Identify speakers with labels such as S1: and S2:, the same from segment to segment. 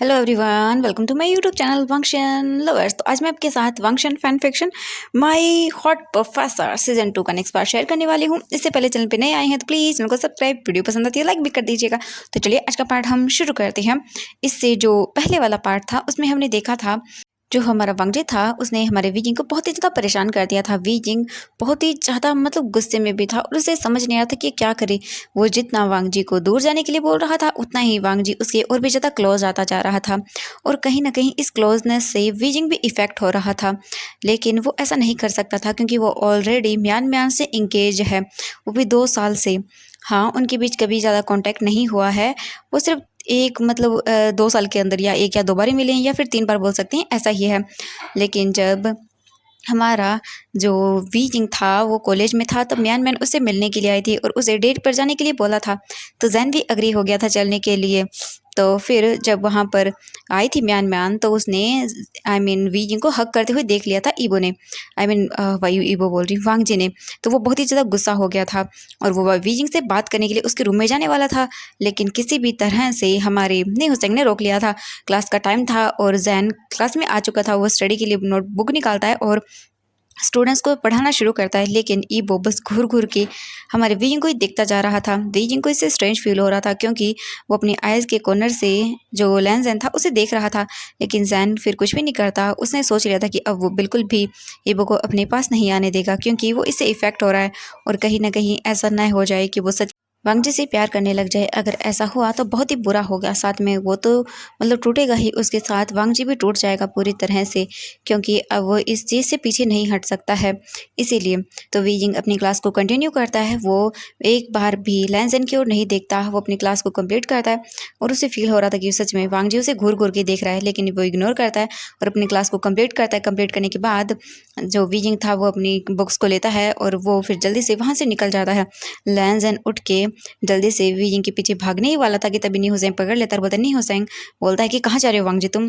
S1: Hello everyone, welcome to my YouTube channel वंक्शन lovers. तो आज मैं आपके साथ वंक्शन fan fiction my hot professor season 2 का नेक्स्ट पार्ट शेयर करने वाली हूँ। इससे पहले चैनल पे नए आए हैं तो प्लीज़ चैनल को सब्सक्राइब, वीडियो पसंद आती है लाइक भी कर दीजिएगा। तो चलिए आज का पार्ट हम शुरू करते हैं। इससे जो पहले वाला पार्ट था उसमें हमने देखा था जो हमारा वांगजी था उसने हमारे वीजिंग को बहुत ही ज़्यादा परेशान कर दिया था। वीजिंग बहुत ही ज़्यादा गुस्से में भी था और उसे समझ नहीं आ रहा था कि क्या करे। वो जितना वांगजी को दूर जाने के लिए बोल रहा था उतना ही वांगजी उसके और भी ज़्यादा क्लोज आता जा रहा था और कहीं ना कहीं इस क्लोजनेस से वीजिंग भी इफ़ेक्ट हो रहा था। लेकिन वो ऐसा नहीं कर सकता था क्योंकि वो ऑलरेडी म्यान म्यान से इंगेज है, वो भी 2 साल से। हाँ, उनके बीच कभी ज़्यादा कांटेक्ट नहीं हुआ है। वो सिर्फ एक 2 साल के अंदर या 1 या 2 बार ही मिले हैं या फिर 3 बार बोल सकते हैं, ऐसा ही है। लेकिन जब हमारा जो वीजिंग था वो कॉलेज में था तब म्यान मैन उससे मिलने के लिए आई थी और उसे डेट पर जाने के लिए बोला था। तो जैन भी एग्री हो गया था चलने के लिए। तो फिर जब वहाँ पर आई थी म्यान म्यान तो उसने वीजिंग को हक करते हुए देख लिया था ईबो ने। वायु ईबो बोल रही हूँ, वांगजी ने। तो वो बहुत ही ज़्यादा गुस्सा हो गया था और वो वीजिंग से बात करने के लिए उसके रूम में जाने वाला था। लेकिन किसी भी तरह से हमारे ने हुसैन ने रोक लिया था। क्लास का टाइम था और जैन क्लास में आ चुका था। वो स्टडी के लिए नोटबुक निकालता है और स्टूडेंट्स को पढ़ाना शुरू करता है। लेकिन ईबो बस घूर घूर के हमारे वीजिंग को ही देखता जा रहा था। वीजिंग को इससे स्ट्रेंज फील हो रहा था क्योंकि वो अपनी आइज़ के कॉर्नर से जो लेंस जैन था उसे देख रहा था। लेकिन जैन फिर कुछ भी नहीं करता। उसने सोच लिया था कि अब वो बिल्कुल भी ईबो को अपने पास नहीं आने देगा क्योंकि वो इससे इफ़ेक्ट हो रहा है और कहीं ना कहीं ऐसा न हो जाए कि वो सच वांगजी से प्यार करने लग जाए। अगर ऐसा हुआ तो बहुत ही बुरा होगा। साथ में वो तो टूटेगा ही, उसके साथ वांगजी भी टूट जाएगा पूरी तरह से क्योंकि अब वो इस चीज़ से पीछे नहीं हट सकता है। इसीलिए तो वीजिंग अपनी क्लास को कंटिन्यू करता है। वो एक बार भी लैंसन की ओर नहीं देखता। वो अपनी क्लास को कंप्लीट करता है और उसे फील हो रहा था कि सच में वांगजी उसे घूर घूर के देख रहा है, लेकिन वो इग्नोर करता है और अपनी क्लास को कंप्लीट करता है। कंप्लीट करने के बाद जो वीजिंग था वो अपनी बुक्स को लेता है और वो फिर जल्दी से वहाँ से निकल जाता है। लैंसन उठ के जल्दी से वीजिंग के पीछे भागने ही वाला था कि तभी नी हुसैन पकड़ लेता और बोलता है, नी हुसैन। बोलता है कि कहाँ जा रहे हो वांगजी तुम।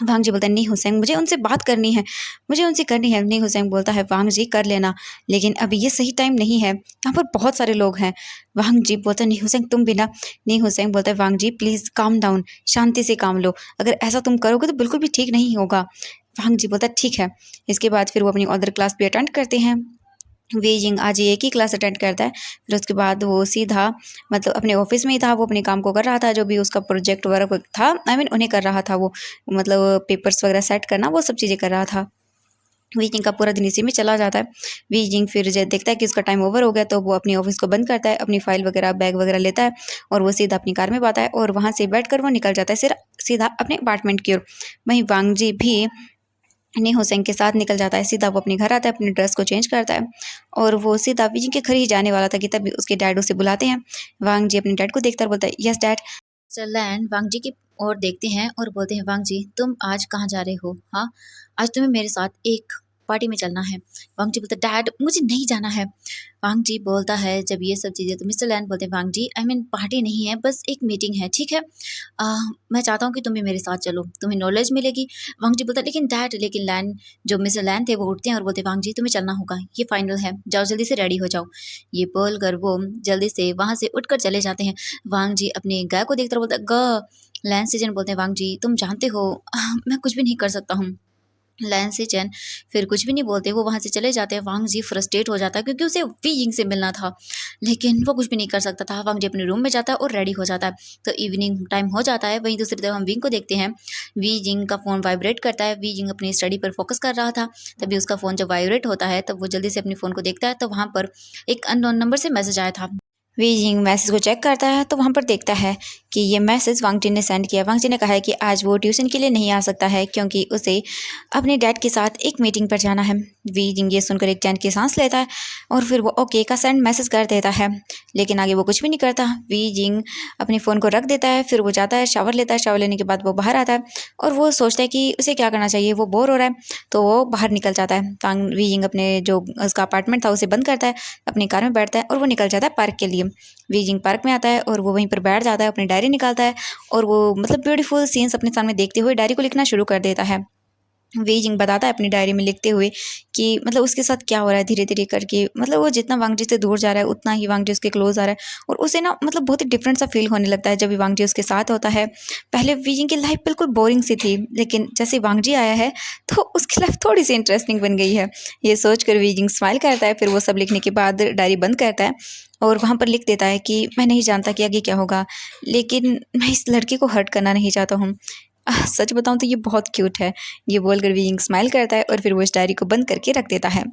S1: वांगजी बोलता है, नी हुसैन मुझे उनसे बात करनी है, मुझे उनसे करनी है। नी हुसैन बोलता है, वांगजी कर लेना, लेकिन अभी ये सही टाइम नहीं है, यहाँ पर बहुत सारे लोग हैं। वांगजी बोलता है, नी हुसैन तुम भी ना। नी हुसैन बोलता है, वांगजी प्लीज़ काम डाउन, शांति से काम लो, अगर ऐसा तुम करोगे तो बिल्कुल भी ठीक नहीं होगा। वांगजी बोलता है, ठीक है। इसके बाद फिर वो अपनी अदर क्लास भी अटेंड करते हैं। वीजिंग आज एक ही क्लास अटेंड करता है। फिर उसके बाद वो सीधा अपने ऑफिस में ही था। वो अपने काम को कर रहा था, जो भी उसका प्रोजेक्ट वर्क था, उन्हें कर रहा था। वो पेपर्स वगैरह सेट करना, वो सब चीज़ें कर रहा था। वीजिंग का पूरा दिन इसी में चला जाता है। वीजिंग फिर जब देखता है कि उसका टाइम ओवर हो गया तो वो अपनी ऑफिस को बंद करता है, अपनी फाइल वगैरह बैग वगैरह लेता है और वो सीधा अपनी कार में आता है और वहाँ से बैठ कर वो निकल जाता है सीधा अपने अपार्टमेंट की ओर। वहीं वांगजी भी नी हुसैन के साथ निकल जाता है। सीधा वो अपने घर आता है, अपने ड्रेस को चेंज करता है और वो सीधा वीजिंग के घर ही जाने वाला था कि तभी उसके डैड उसे बुलाते हैं। वांग जी अपने डैड को देखता है, बोलता है, यस डैड।
S2: लैंड वांग जी की ओर देखते हैं और बोलते हैं, वांग जी तुम आज कहाँ जा रहे हो? हाँ, आज तुम्हें मेरे साथ एक पार्टी में चलना है। वांग जी बोलता, डैड मुझे नहीं जाना है। वांग जी बोलता है जब ये सब चीज़ें, तो मिस्टर लैंड बोलते हैं, वांग जी पार्टी नहीं है, बस एक मीटिंग है, ठीक है। मैं चाहता हूँ कि तुम भी मेरे साथ चलो, तुम्हें नॉलेज मिलेगी। वांग जी बोलता है, लेकिन डैड, लेकिन लैंड, जो मिस्टर लैंड थे वो उठते हैं और बोलते हैं, वांग जी तुम्हें चलना होगा, ये फाइनल है, जाओ जल्दी से रेडी हो जाओ। ये बोलकर वो जल्दी से वहाँ से उठकर चले जाते हैं। वांग जी अपने गाय को देखकर बोलता है, ग लैंस सीजन बोलते हैं, वांग जी तुम जानते हो मैं कुछ भी नहीं कर सकता हूँ। लैंस सीजन फिर कुछ भी नहीं बोलते, वो वहाँ से चले जाते हैं। वांग जी फ्रस्ट्रेट हो जाता है क्योंकि उसे वीइंग से मिलना था, लेकिन वो कुछ भी नहीं कर सकता था। वांग जी अपने रूम में जाता है और रेडी हो जाता है। तो इवनिंग टाइम हो जाता है। वहीं दूसरी तरफ हम विंग को देखते हैं। वीजिंग का फ़ोन वाइब्रेट करता है। वीजिंग अपनी स्टडी पर फोकस कर रहा था, तभी उसका फ़ोन जब वाइब्रेट होता है तब वो जल्दी से अपने फ़ोन को देखता है, तो वहाँ पर एक अननोन नंबर से मैसेज आया था।
S1: वीजिंग मैसेज को चेक करता है तो वहाँ पर देखता है कि ये मैसेज वांगजी ने सेंड किया। वांगजी ने कहा है कि आज वो ट्यूशन के लिए नहीं आ सकता है क्योंकि उसे अपने डैड के साथ एक मीटिंग पर जाना है। वीजिंग ये सुनकर एक चैन की सांस लेता है और फिर वो ओके का सेंड मैसेज कर देता है, लेकिन आगे वो कुछ भी नहीं करता। वीजिंग अपने फ़ोन को रख देता है, फिर वो जाता है, शावर लेता है। शावर लेने के बाद वो बाहर आता है और वो सोचता है कि उसे क्या करना चाहिए, वो बोर हो रहा है तो वो बाहर निकल जाता है। वीजिंग अपने जो उसका अपार्टमेंट था उसे बंद करता है, अपनी कार में बैठता है और वो निकल जाता है पार्क के लिए। वीजिंग पार्क में आता है और वो वहीं पर बैठ जाता है, अपनी डायरी निकालता है और वो ब्यूटीफुल सीन्स अपने सामने देखते हुए डायरी को लिखना शुरू कर देता है। वी जिंग बताता है अपनी डायरी में लिखते हुए कि मतलब उसके साथ क्या हो रहा है धीरे धीरे करके, मतलब वो जितना वांग जी से दूर जा रहा है उतना ही वांग जी उसके क्लोज आ रहा है और उसे ना मतलब बहुत ही डिफरेंट सा फील होने लगता है जब भी वांग जी उसके साथ होता है। पहले वी जिंग की लाइफ बिल्कुल बोरिंग सी थी, लेकिन जैसे वांग जी आया है तो उसकी लाइफ थोड़ी सी इंटरेस्टिंग बन गई है। ये सोच कर वी जिंग स्माइल करता है, फिर वो सब लिखने के बाद डायरी बंद करता है और वहाँ पर लिख देता है कि मैं नहीं जानता कि आगे क्या होगा, लेकिन मैं इस लड़की को हर्ट करना नहीं चाहता हूँ। सच बताऊँ तो ये बहुत क्यूट है। ये बोलकर विंग स्माइल करता है और फिर वो इस डायरी को बंद करके रख देता है।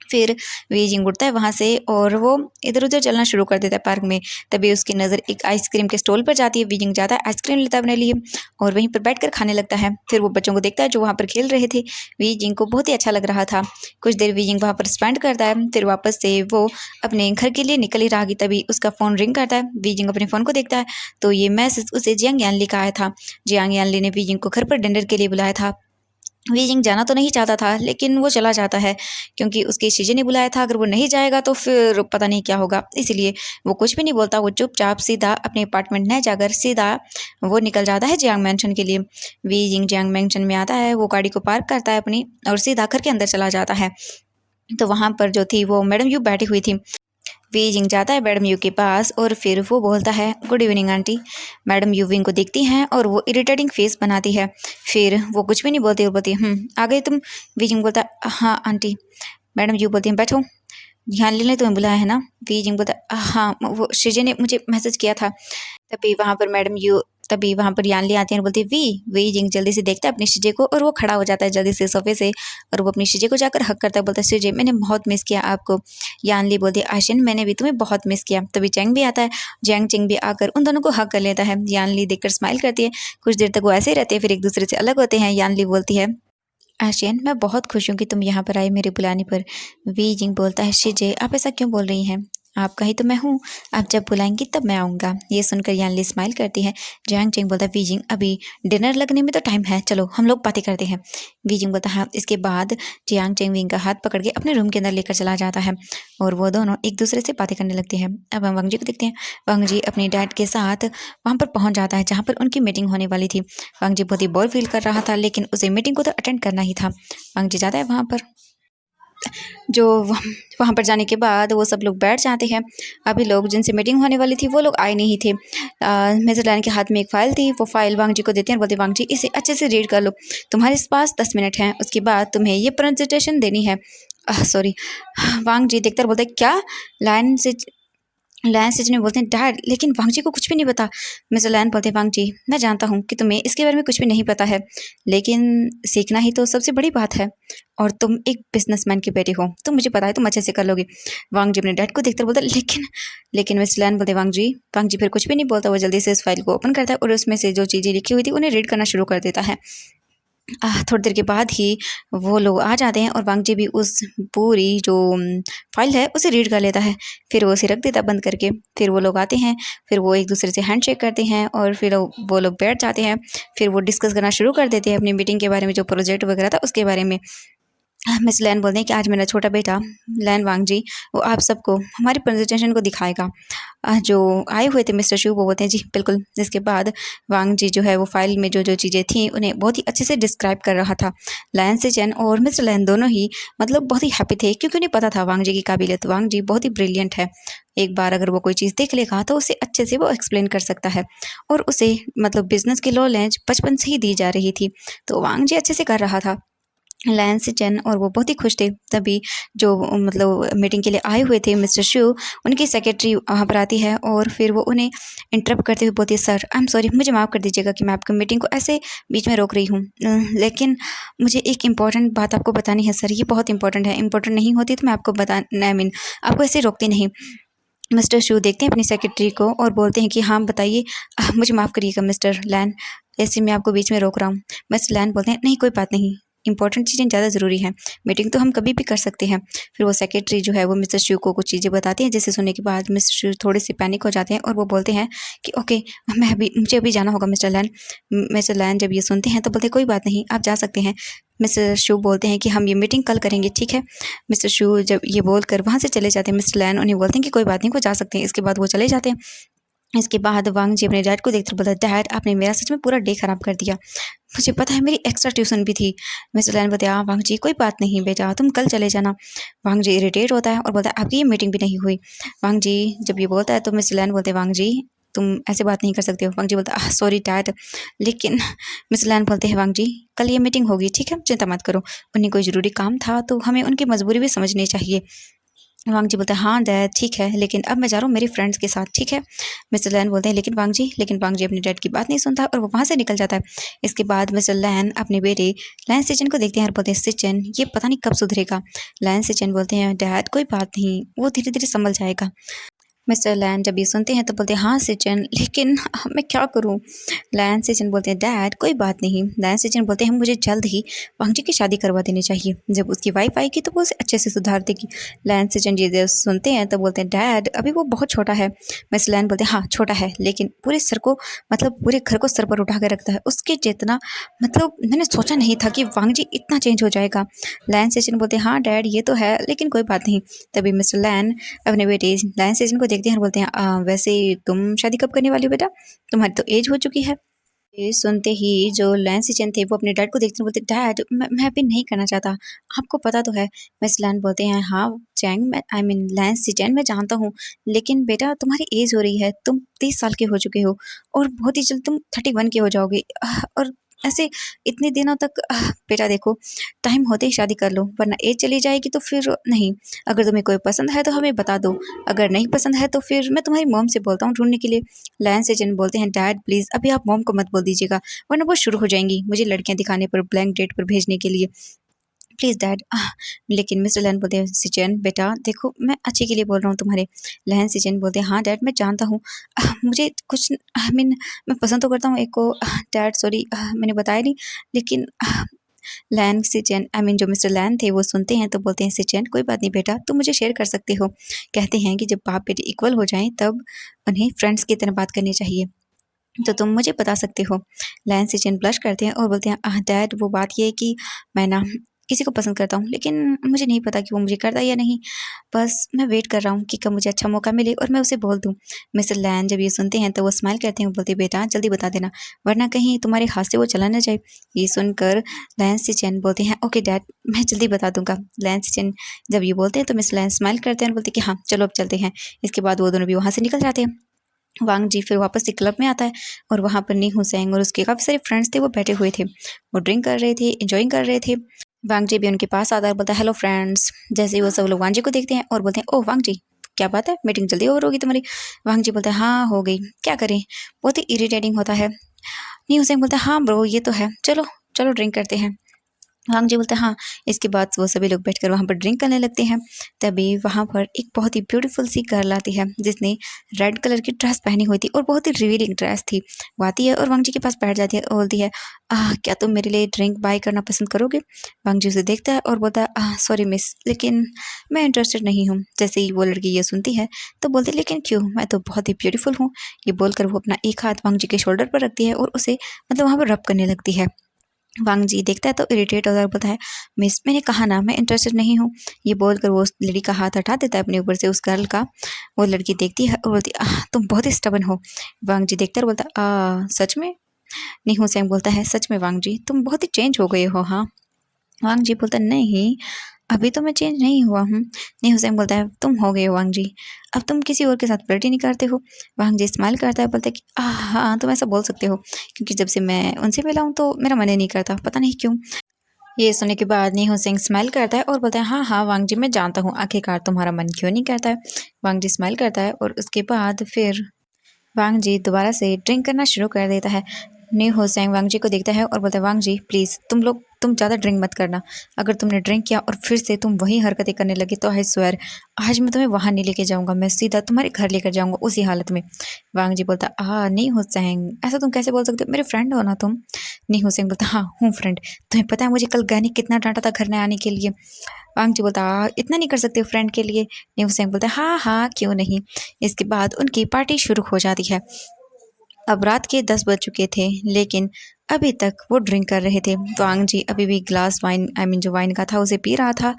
S1: फिर वीजिंग उठता है वहाँ से और वो इधर उधर चलना शुरू कर देता है पार्क में। तभी उसकी नज़र एक आइसक्रीम के स्टॉल पर जाती है। वीजिंग जाता है, आइसक्रीम लेता है अपने लिए और वहीं पर बैठकर खाने लगता है। फिर वो बच्चों को देखता है जो वहाँ पर खेल रहे थे। वीजिंग को बहुत ही अच्छा लग रहा था। कुछ देर वीजिंग वहाँ पर स्पेंड करता है, फिर वापस से वो अपने घर के लिए निकल ही रहा कि तभी उसका फ़ोन रिंग करता है। वीजिंग अपने फ़ोन को देखता है तो ये मैसेज उसे जियांग यानली का आया था। जियांग यानली ने वीजिंग को घर पर डिनर के लिए बुलाया था। बीजिंग जाना तो नहीं चाहता था, लेकिन वो चला जाता है क्योंकि उसकी शीजे ने बुलाया था। अगर वो नहीं जाएगा तो फिर पता नहीं क्या होगा, इसलिए वो कुछ भी नहीं बोलता। वो चुपचाप सीधा अपने अपार्टमेंट न जाकर सीधा वो निकल जाता है जियांग मैंशन के लिए। बीजिंग जियांग मैंशन में आता है, वो गाड़ी को पार्क करता है अपनी और सीधा घर के अंदर चला जाता है। तो वहाँ पर जो थी वो मैडम यू बैठी हुई थी। बीजिंग जाता है मैडम यू के पास और फिर वो बोलता है good evening aunty. Madam you wing को देखती हैं और वो इरिटेटिंग फेस बनाती है। फिर वो कुछ भी नहीं बोलती और बोलती है आ गई तुम। बीजिंग बोलता है हाँ आंटी। मैडम यू बोलती हैं बैठो, ध्यान लेने तुम्हें बुलाया है ना। बीजिंग बोलता है हाँ, वो श्रीजय ने मुझे मैसेज किया था। तभी वहाँ पर मैडम यू तभी वहाँ पर यानली आती है और बोलती है वी जिंग जल्दी से देखता है अपनी श्रीजय को और वो खड़ा हो जाता है जल्दी से सोफे से और वो अपनी श्रीजय को जाकर हक करता है। बोलता है श्रीजय मैंने बहुत मिस किया आपको। यानली बोलती है आशिन मैंने भी तुम्हें बहुत मिस किया। तभी चैंग भी आता है, जैंग चिंग भी आकर उन दोनों को हक कर लेता है। यानली देखकर स्माइल करती है। कुछ देर तक वो ऐसे ही रहते हैं, फिर एक दूसरे से अलग होते हैं। यानली बोलती है आशियन मैं बहुत खुश हूँ कि तुम यहाँ पर आई मेरे बुलाने पर। वी जिंग बोलता है शिजे आप ऐसा क्यों बोल रही हैं, आपका ही तो मैं हूँ, आप जब बुलाएंगी तब मैं आऊँगा। ये सुनकर यानली स्माइल करती है। जैंग चिंग बोलता है वी जिंग अभी डिनर लगने में तो टाइम है, चलो हम लोग बातें करते हैं। वी जिंग बोलता है हाँ। इसके बाद जियांग चिंग विंग का हाथ पकड़ के अपने रूम के अंदर लेकर चला जाता है और वो दोनों एक दूसरे से बातें करने लगते हैं। अब हम वांग जी को देखते हैं। वांग जी अपने डैड के साथ वहाँ पर पहुँच जाता है जहाँ पर उनकी मीटिंग होने वाली थी। वांग जी बहुत ही बोर फील कर रहा था, लेकिन उसे मीटिंग को तो अटेंड करना ही था। वांग जी जाता है वहाँ पर। जो वहाँ पर जाने के बाद वो सब लोग बैठ जाते हैं। अभी लोग जिनसे मीटिंग होने वाली थी वो लोग आए नहीं थे। मेजर लाइन के हाथ में एक फ़ाइल थी, वो फाइल वांग जी को देते हैं और बोलते हैं वांग जी इसे अच्छे से रीड कर लो, तुम्हारे पास 10 मिनट हैं, उसके बाद तुम्हें ये प्रेजेंटेशन देनी है। सॉरी। वांग जी देखकर बोलते हैं क्या। लाइन से लैन से जिन्हें बोलते हैं डैड, लेकिन वांग जी को कुछ भी नहीं पता। मिस्टर लैन बोलते हैं वांग जी मैं जानता हूँ कि तुम्हें इसके बारे में कुछ भी नहीं पता है, लेकिन सीखना ही तो सबसे बड़ी बात है और तुम एक बिजनेसमैन के बेटे हो तो मुझे पता है तुम अच्छे से कर लोगे। वांग जी अपने डैड को देखकर बोलता है लेकिन मिस्टर लैन बोलते वांग जी फिर कुछ भी नहीं बोलता। वो जल्दी से इस फाइल को ओपन करता है और उसमें से जो चीज़ें लिखी हुई थी उन्हें रीड करना शुरू कर देता है। थोड़ी देर के बाद ही वो लोग आ जाते हैं और वांग जी भी उस पूरी जो फाइल है उसे रीड कर लेता है। फिर वो उसे रख देता है बंद करके। फिर वो लोग आते हैं, फिर वो एक दूसरे से हैंडशेक करते हैं और फिर वो लोग बैठ जाते हैं। फिर वो डिस्कस करना शुरू कर देते हैं अपनी मीटिंग के बारे में, जो प्रोजेक्ट वगैरह था उसके बारे में। मिस लैन बोलते हैं कि आज मेरा छोटा बेटा लैन वांग जी वो आप सबको हमारी प्रेजेंटेशन को दिखाएगा। जो आए हुए थे मिस्टर शू वो बोलते हैं जी बिल्कुल। इसके बाद वांग जी जो है वो फाइल में जो जो चीज़ें थी उन्हें बहुत ही अच्छे से डिस्क्राइब कर रहा था। लैन से चैन और मिस्टर लैन दोनों ही मतलब बहुत ही हैप्पी थे क्योंकि उन्हें पता था वांग जी की काबिलियत। वांग जी बहुत ही ब्रिलियंट है, एक बार अगर वो कोई चीज़ देख लेगा तो उसे अच्छे से वो एक्सप्लेन कर सकता है और उसे मतलब बिजनेस की नॉलेज बचपन से ही दी जा रही थी। तो वांग जी अच्छे से कर रहा था। लैन से चैन और वो बहुत ही खुश थे। तभी जो मतलब मीटिंग के लिए आए हुए थे मिस्टर शू, उनकी सेक्रेटरी वहाँ पर आती है और फिर वो उन्हें इंटरप्ट करते हुए बोलती है सर आई एम सॉरी, मुझे माफ़ कर दीजिएगा कि मैं आपकी मीटिंग को ऐसे बीच में रोक रही हूँ, लेकिन मुझे एक इम्पॉर्टेंट बात आपको बतानी है सर। ये बहुत इंपॉर्टेंट है, इंपॉर्टेंट नहीं होती तो मैं आपको बता आई मीन आपको ऐसे रोकती नहीं। मिस्टर शू देखते हैं अपनी सेक्रेटरी को और बोलते हैं कि हाँ बताइए। मुझे माफ़ करिएगा मिस्टर लैन, ऐसे मैं आपको बीच में रोक रहा हूँ। मिस्टर लैन बोलते हैं नहीं कोई बात नहीं, इंपॉर्टेंट चीज़ें ज़्यादा ज़रूरी हैं, मीटिंग तो हम कभी भी कर सकते हैं। फिर वो सेक्रेटरी जो है वो मिस्टर शू को कुछ चीज़ें बताती हैं, जिसे सुनने के बाद मिस्टर शू थोड़े से पैनिक हो जाते हैं और वो बोलते हैं कि ओके मुझे अभी जाना होगा मिस्टर लैन। मिस्टर लैन जब ये सुनते हैं तो बोलते हैं कोई बात नहीं आप जा सकते हैं। मिस्टर शू बोलते हैं कि हम ये मीटिंग कल करेंगे ठीक है। मिस्टर शू जब ये बोल कर वहाँ से चले जाते हैं, मिस्टर लैन उन्हें बोलते हैं कि कोई बात नहीं वो जा सकते हैं। इसके बाद वो चले जाते हैं। इसके बाद वांग जी अपने डैड को देखते हुए बोलता है, डैड आपने मेरा सच में पूरा डे खराब कर दिया, मुझे पता है मेरी एक्स्ट्रा ट्यूशन भी थी। मिस्टर लैन बोलते हैं, हाँ वांग जी कोई बात नहीं बेटा, तुम कल चले जाना। वांग जी इरिटेट होता है और बोलता है आपकी ये मीटिंग भी नहीं हुई। वांग जी जब ये बोलता है तो मिस्टर लैन बोलते हैं, वांग जी तुम ऐसे बात नहीं कर सकते हो। वांग जी बोलता है, सॉरी डैड, लेकिन मिस्टर लैन बोलते हैं, वांग जी कल ये मीटिंग होगी, ठीक है, चिंता मत करो। उन्हें कोई ज़रूरी काम था तो हमें उनकी मजबूरी भी समझनी चाहिए। वांग जी बोलते हैं, हाँ डैड ठीक है, लेकिन अब मैं जा रहा हूँ मेरी फ्रेंड्स के साथ, ठीक है। मिस्टर लैन बोलते हैं, लेकिन वांग जी अपने डैड की बात नहीं सुनता और वो वहाँ से निकल जाता है। इसके बाद मिस्टर लैन अपने बेटे लैन सिचन को देखते हैं और बोलते हैं, सिचन ये पता नहीं कब सुधरेगा। लैन सिचन बोलते हैं, डैड कोई बात नहीं, वो धीरे धीरे संभल जाएगा। मिस्टर लैन जब ये सुनते हैं तो बोलते हैं, हाँ सिचन, लेकिन मैं क्या करूँ। लैन सिचन बोलते हैं, डैड कोई बात नहीं। लैन सिचन बोलते हैं, मुझे जल्द ही वांग जी की शादी करवा देनी चाहिए, जब उसकी वाइफ आएगी तो वो उसे अच्छे से सुधार देगी। लैन सिचन ये जब सुनते हैं तो बोलते हैं, डैड अभी वो बहुत छोटा है। मिस्टर लैन बोलते हैं, हाँ छोटा है, लेकिन पूरे सर को मतलब पूरे घर को सर पर उठा कर रखता है, उसके जितना मतलब मैंने सोचा नहीं था कि वांग जी इतना चेंज हो जाएगा। लैन सिचन बोलते हैं, हाँ डैड ये तो है, लेकिन कोई बात नहीं। तभी मिस्टर लैन अपने बेटे लैन सिचन को देखते हैं और बोलते हैं, वैसे तुम शादी कब करने वाली हो बेटा, तुम्हारी तो एज हो चुकी है। ये सुनते ही जो लैन सिचन थे वो अपने डैड को देखते हैं, बोलते, डैड मैं अभी नहीं करना चाहता, आपको पता तो है। मिस लैन बोलते हैं, हाँ चैंग, मैं आई मीन लैन सिचन मैं जानता हूँ, लेकिन बेटा तुम्हारी एज हो रही है, तुम 30 साल के हो चुके हो और बहुत ही जल्द तुम 31 के हो जाओगे। और ऐसे इतने दिनों तक बेटा देखो, टाइम होते ही शादी कर लो, वरना एज चली जाएगी तो फिर नहीं। अगर तुम्हें कोई पसंद है तो हमें बता दो, अगर नहीं पसंद है तो फिर मैं तुम्हारी मॉम से बोलता हूँ ढूंढने के लिए। लैन सेजन बोलते हैं, डैड प्लीज़ अभी आप मॉम को मत बोल दीजिएगा, वरना वो शुरू हो जाएंगी मुझे लड़कियां दिखाने पर, ब्लैंक डेट पर भेजने के लिए, प्लीज़ डैड। लेकिन मिस्टर लैन बोलते हैं, सिचन बेटा देखो मैं अच्छे के लिए बोल रहा हूँ तुम्हारे। लैन सिचन बोलते हैं, हाँ डैड मैं जानता हूँ, मुझे कुछ आई मीन मैं पसंद तो करता हूँ एक को, डैड सॉरी मैंने बताया नहीं, लेकिन लैन सिचन आई मीन जो मिस्टर लैन थे वो सुनते हैं तो बोलते हैं, सिचन कोई बात नहीं बेटा, तुम मुझे शेयर कर सकते हो। कहते हैं कि जब बाप बेटे इक्वल हो जाएं तब उन्हें फ्रेंड्स की तरह बात करनी चाहिए, तो तुम मुझे बता सकते हो। लैन सिचन ब्लश करते हैं और बोलते हैं, डैड वो बात ये है कि मैं ना किसी को पसंद करता हूँ, लेकिन मुझे नहीं पता कि वो मुझे करता है या नहीं, बस मैं वेट कर रहा हूँ कि कब मुझे अच्छा मौका मिले और मैं उसे बोल दूँ। मिस्टर लैन जब ये सुनते हैं तो वो स्माइल करते हैं, बोलते हैं, बेटा जल्दी बता देना, वरना कहीं तुम्हारे हाथ से वो चला ना जाए। ये सुनकर लैन सिचन बोलते हैं, ओके डैड मैं जल्दी बता दूंगा। लैन सिचन जब ये बोलते हैं तो मिस्टर लैन स्माइल करते हैं और बोलते हैं कि हाँ चलो अब चलते हैं। इसके बाद वो दोनों भी वहाँ से निकल जाते हैं। वांग जी फिर वापस से क्लब में आता है और वहाँ पर नी हुसैन और उसके काफ़ी सारे फ्रेंड्स थे, वो बैठे हुए थे, वो ड्रिंक कर रहे थे, एंजॉइंग कर रहे थे। वांग जी भी उनके पास आता है और बोलता है, हेलो फ्रेंड्स। जैसे ही वो सब लोग वांग जी को देखते हैं और बोलते हैं, ओह वांग जी क्या बात है, मीटिंग जल्दी ओवर होगी तुम्हारी। वांग जी बोलते हैं, हाँ हो गई, क्या करें, बहुत ही इरिटेटिंग होता है। नी हुसैन बोलता है, हाँ ब्रो ये तो है, चलो चलो ड्रिंक करते हैं। वांग जी बोलते हैं, हाँ। इसके बाद वो सभी लोग बैठकर वहाँ पर ड्रिंक करने लगते हैं। तभी वहाँ पर एक बहुत ही ब्यूटीफुल सी गर्ल आती है जिसने रेड कलर की ड्रेस पहनी हुई थी और बहुत ही रिवीलिंग ड्रेस थी। वो आती है और वांग जी के पास बैठ जाती है और बोलती है, क्या तुम मेरे लिए ड्रिंक बाय करना पसंद करोगे। वांग जी उसे देखता है और बोलता है, सॉरी मिस, लेकिन मैं इंटरेस्टेड नहीं हूँ। जैसे ही वो लड़की ये सुनती है तो बोलती है, लेकिन क्यों, मैं तो बहुत ही ब्यूटीफुल हूँ। ये बोलकर वो अपना एक हाथ वांग जी के शोल्डर पर रखती है और उसे मतलब वहाँ पर रब करने लगती है। वांग जी देखता है तो इरिटेट होता है, बोलता है, मिस मैंने कहा ना मैं इंटरेस्टेड नहीं हूँ। ये बोलकर वो उस लड़की का हाथ हटा देता है अपने ऊपर से, उस गर्ल का। वो लड़की देखती है और बोलती है, तुम बहुत ही स्टबन हो। वांग जी देखता है और बोलता है, सच में। नहीं हुसैन बोलता है, सच में वांग जी तुम बहुत ही चेंज हो गए हो। हाँ। वांग जी बोलता है, नहीं अभी तो मैं चेंज नहीं हुआ हूँ। नहीं हुसैन बोलता है, तुम हो गए हो वांग जी, अब तुम किसी और के साथ फ्लर्ट ही नहीं करते हो। वांग जी स्माइल करता है, बोलता है कि हाँ तुम ऐसा बोल सकते हो, क्योंकि जब से मैं उनसे मिला हूँ तो मेरा मन ही नहीं करता, पता नहीं क्यों। ये सुनने के बाद नीहू सिंह स्माइल करता है और बोलता है, हाँ हाँ वांग जी मैं जानता हूँ, आखिरकार तुम्हारा मन क्यों नहीं करता है। वांग जी स्माइल करता है और उसके बाद फिर वांग जी दोबारा से ड्रिंक करना शुरू कर देता है। न्यू होसैंग वांग जी को देखता है और बोलता है, वांग जी प्लीज़ तुम ज़्यादा ड्रिंक मत करना, अगर तुमने ड्रिंक किया और फिर से तुम वही हरकतें करने लगे तो आई स्वेयर आज मैं तुम्हें वहाँ नहीं लेके जाऊँगा, मैं सीधा तुम्हारे घर लेकर जाऊँगा उसी हालत में। वांग जी बोलता, नहीं होसैंग ऐसा तुम कैसे बोल सकते हो, मेरे फ्रेंड हो ना तुम। नहीं होसैंग बोलता, हाँ हूँ फ्रेंड, तुम्हें पता है मुझे कल गैनी कितना डांटा था घर में आने के लिए। वांग जी बोलता, इतना नहीं कर सकते हो फ्रेंड के लिए। न्यू होसैंग बोलता, हाँ हाँ क्यों नहीं। इसके बाद उनकी पार्टी शुरू हो जाती है। अब रात के 10 बज चुके थे, लेकिन अभी तक वो ड्रिंक कर रहे थे। वांग जी अभी भी ग्लास वाइन जो वाइन का था उसे पी रहा था।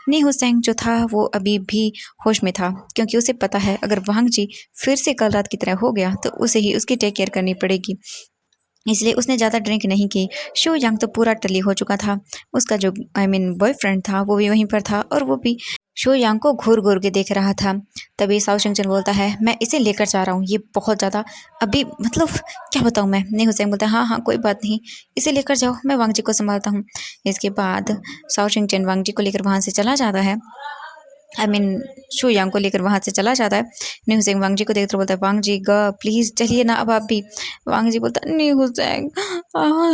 S1: नी हुसैन जो था वो अभी भी होश में था, क्योंकि उसे पता है अगर वांग जी फिर से कल रात की तरह हो गया तो उसे ही उसकी टेक केयर करनी पड़ेगी, इसलिए उसने ज़्यादा ड्रिंक नहीं की। शो यांग तो पूरा टली हो चुका था। उसका जो बॉयफ्रेंड था वो भी वहीं पर था और वो भी शो यांग को घूर घूर के देख रहा था। तभी साओ शिंगचन बोलता है मैं इसे लेकर जा रहा हूँ, ये बहुत ज़्यादा अभी मतलब क्या बताऊँ मैं। नहीं हुसैन बोलता है हाँ हाँ कोई बात नहीं, इसे लेकर जाओ, मैं वांग जी को संभालता हूँ। इसके बाद साओ शिंगचन वांग जी को लेकर वहाँ से चला जाता है। शू यांग को लेकर वहाँ से चला जाता है। नी हुसैन वांग जी को देखकर बोलता है वांग जी ग प्लीज़ चलिए ना अब आप भी। वांग जी बोलता है नी हुसैन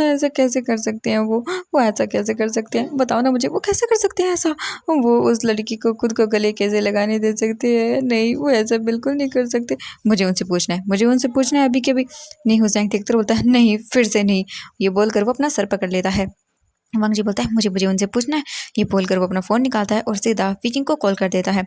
S1: ऐसा कैसे कर सकते हैं वो ऐसा कैसे कर सकते हैं, बताओ ना मुझे, वो कैसे कर सकते हैं ऐसा, वो उस लड़की को खुद को गले कैसे लगाने दे सकते हैं, नहीं वो ऐसा बिल्कुल नहीं कर सकते, मुझे उनसे पूछना है अभी के अभी। नी हुसैन देखकर बोलता है नहीं फिर से नहीं, ये बोलकर वो अपना सर पकड़ लेता है। वांग जी बोलता है मुझे मुझे उनसे पूछना है, ये बोलकर वो अपना फ़ोन निकालता है और सीधा वीजिंग को कॉल कर देता है।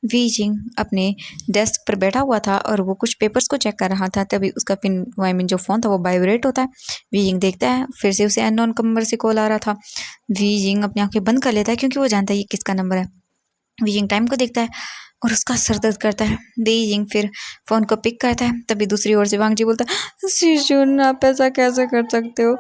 S1: वीजिंग अपने डेस्क पर बैठा हुआ था और वो कुछ पेपर्स को चेक कर रहा था, तभी उसका पिन जो फ़ोन था वो वाइब्रेट होता है। वीजिंग देखता है फिर से उसे अननोन नंबर से कॉल आ रहा था। वीजिंग अपनी आंखें बंद कर लेता है क्योंकि वो जानता है ये किसका नंबर है। वीजिंग टाइम को देखता है और उसका सर दर्द करता है। वीजिंग फिर फ़ोन को पिक करता है, तभी दूसरी ओर से वांग जी बोलता है शिशुन आप ऐसा कैसे कर सकते हो,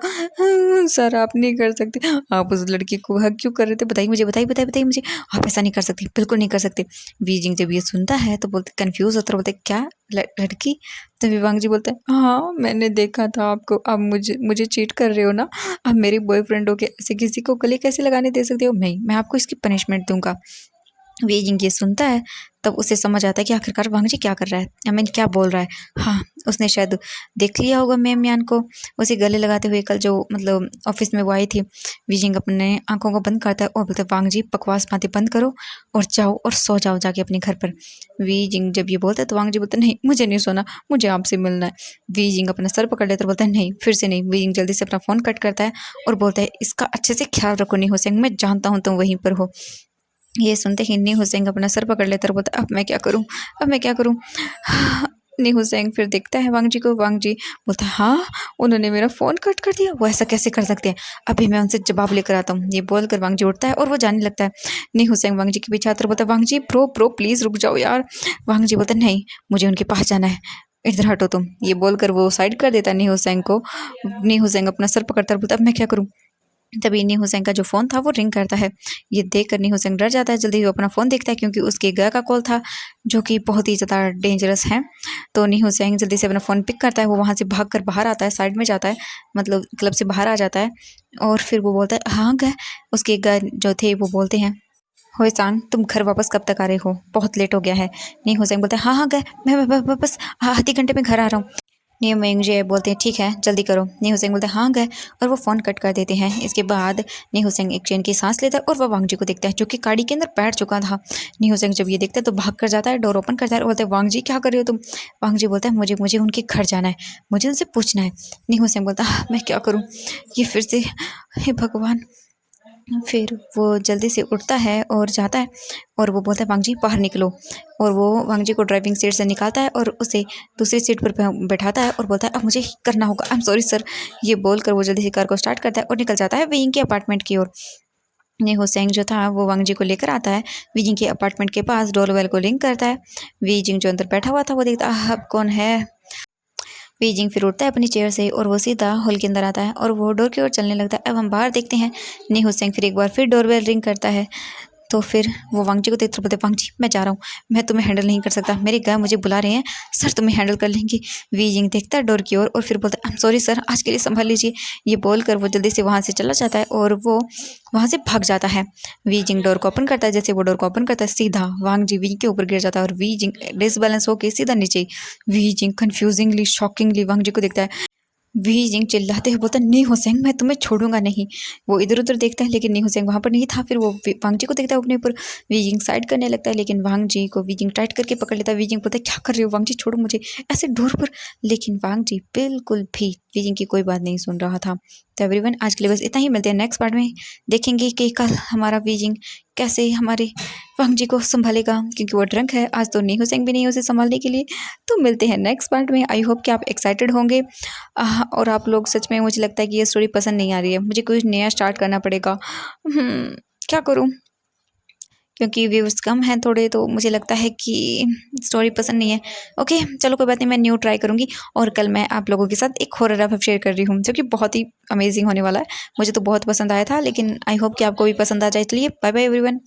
S1: सर आप नहीं कर सकते, आप उस लड़की को हक क्यों कर रहे थे, बताइए मुझे, आप ऐसा नहीं कर सकते, बिल्कुल नहीं कर सकते। वीजिंग जब ये सुनता है तो बोलते कन्फ्यूज़ होता है, बोलते क्या लड़की। तभी वांग जी बोलता है हाँ मैंने देखा था आपको, अब मुझे चीट कर रहे हो ना, अब मेरे बॉयफ्रेंड हो के ऐसे किसी को गले कैसे लगाने दे सकते हो, नहीं मैं आपको इसकी पनिशमेंट दूंगा। वीजिंग ये सुनता है तब उसे समझ आता है कि आखिरकार वांग जी क्या कर रहा है, क्या बोल रहा है। हाँ उसने शायद देख लिया होगा मैम यान को उसे गले लगाते हुए कल जो मतलब ऑफिस में वो आई थी। वीजिंग अपने आंखों को बंद करता है और बोलता है वांग जी बकवास बातें बंद करो और जाओ और सो जाओ जाके अपने घर पर। वीजिंग जब ये बोलता है तो वांग जी बोलता है नहीं मुझे नहीं सोना, मुझे आपसे मिलना है। वीजिंग अपना सर पकड़ लेता है, बोलता है नहीं फिर से नहीं। वीजिंग जल्दी से अपना फ़ोन कट करता है और बोलता है इसका अच्छे से ख्याल रखो नहीं हुसैन, मैं जानता हूँ तुम वहीं पर हो। ये सुनते ही नी हुसैन अपना सर पकड़ लेता और बोलता अब मैं क्या करूँ। नी हुसैन फिर देखता है वांग जी को। वांग जी बोलता है हाँ उन्होंने मेरा फ़ोन कट कर दिया, वो ऐसा कैसे कर सकते हैं, अभी मैं उनसे जवाब लेकर आता हूँ। ये बोलकर वांग जी उठता है और वो जाने लगता है। नी हुसैन वांग जी के पीछे आता बोलता है वांग जी प्रो प्लीज़ रुक जाओ यार। वांग जी बोलता है नहीं मुझे उनके पास जाना है, इधर हटो तुम। ये बोलकर वो साइड कर देता है नी हुसैन को। नी हुसैन अपना सर पकड़ता बोलता अब मैं क्या करूँ। तभी नी हुसैन का जो फ़ोन था वो रिंग करता है। ये देख कर नी हुसैन डर जाता है, जल्दी वो अपना फ़ोन देखता है क्योंकि उसके गया का कॉल था जो कि बहुत ही ज़्यादा डेंजरस है। तो नी हुसैन जल्दी से अपना फ़ोन पिक करता है, वो वहाँ से भाग कर बाहर आता है, साइड में जाता है, मतलब क्लब से बाहर आ जाता है। और फिर वो बोलता है हाँ गए, उसके गए जो थे वो बोलते हैं हुसैन तुम घर वापस कब तक आ रहे हो, बहुत लेट हो गया है। नी हुसैन बोलता है हाँ गए, मैं बस आधे घंटे में घर आ रहा हूँ। नी मुझे बोलते हैं ठीक है जल्दी करो। नी हुसैन बोलते हैं हाँ गए और वो फ़ोन कट कर देते हैं। इसके बाद नी हुसैन एक चैन की सांस लेता है और वह वांग जी को देखता है जो कि गाड़ी के अंदर बैठ चुका था। नी हुसैन जब ये देखता है तो भाग कर जाता है, डोर ओपन करता है और बोलता है वांग जी क्या कर रहे हो तुम। वांग जी बोलता है मुझे उनके घर जाना है, मुझे उनसे पूछना है। नी हुसैन बोलता है मैं क्या करूँ, ये फिर से, हे भगवान। फिर वो जल्दी से उठता है और जाता है और वो बोलता है वांग जी बाहर निकलो। और वो वांग जी को ड्राइविंग सीट से निकालता है और उसे दूसरी सीट पर बैठाता है और बोलता है अब मुझे करना होगा, आई एम सॉरी सर। ये बोलकर वो जल्दी से कार को स्टार्ट करता है और निकल जाता है विंग के अपार्टमेंट की ओर। ने हुसैन जो था वो वांग जी को लेकर आता है वीजिंग के अपार्टमेंट के पास, डोरबेल को रिंग करता है। वीजिंग जो अंदर बैठा हुआ था वो देखता है अब कौन है। बीजिंग फिर उठता है अपनी चेयर से और वो सीधा हॉल के अंदर आता है और वो डोर की ओर चलने लगता है। अब हम बाहर देखते हैं नी हुसैन फिर एक बार फिर डोरबेल रिंग करता है। तो फिर वो वांग जी को देखते बोलते वांग जी मैं जा रहा हूँ, मैं तुम्हें हैंडल नहीं कर सकता, मेरे गए मुझे बुला रहे हैं, सर तुम्हें हैंडल कर लेंगे। वीजिंग देखता है डोर की ओर और फिर बोलता है आई एम सॉरी सर, आज के लिए संभाल लीजिए। ये बोलकर वो जल्दी से वहाँ से चला जाता है और वो वहाँ से भाग जाता है। वीजिंग डोर को ओपन करता है, जैसे वो डोर को ओपन करता है सीधा वांग जी वीजिंग के ऊपर गिर जाता है और वीजिंग डिसबैलेंस होकर सीधा नीचे। वीजिंग कन्फ्यूजिंगली शॉकिंगली वांग जी को देखता है। वीजिंग चिल्लाते हुए बोलता नी हुसैन मैं तुम्हें छोड़ूंगा नहीं। वो इधर उधर देखता है लेकिन नी हुसैन वहाँ पर नहीं था। फिर वो वांग जी को देखता है अपने ऊपर, वीजिंग साइड करने लगता है लेकिन वांग जी को वीजिंग टाइट करके पकड़ लेता है। वीजिंग बोलता है क्या कर रहे हो वांग जी, छोड़ो मुझे ऐसे डोर पर। लेकिन वांग जी बिल्कुल भी वीजिंग की कोई बात नहीं सुन रहा था। तो एवरीवन आज के लिए बस इतना ही, मिलते हैं नेक्स्ट पार्ट में। देखेंगे कि कल हमारा वीजिंग कैसे हमारे वांग जी को संभालेगा, क्योंकि वो ड्रंक है। आज तो नीहू सिंह भी नहीं है उसे संभालने के लिए। तो मिलते हैं नेक्स्ट पार्ट में। आई होप कि आप एक्साइटेड होंगे। और आप लोग सच में, मुझे लगता है कि ये स्टोरी पसंद नहीं आ रही है, मुझे कुछ नया स्टार्ट करना पड़ेगा। क्या करूँ, क्योंकि व्यूज़ कम हैं थोड़े, तो मुझे लगता है कि स्टोरी पसंद नहीं है। ओके चलो कोई बात नहीं, मैं न्यू ट्राई करूँगी। और कल मैं आप लोगों के साथ एक हॉरर एफ शेयर कर रही हूँ, जो कि बहुत ही अमेजिंग होने वाला है। मुझे तो बहुत पसंद आया था, लेकिन आई होप कि आपको भी पसंद आ जाए। चलिए बाय बाय एवरीवन।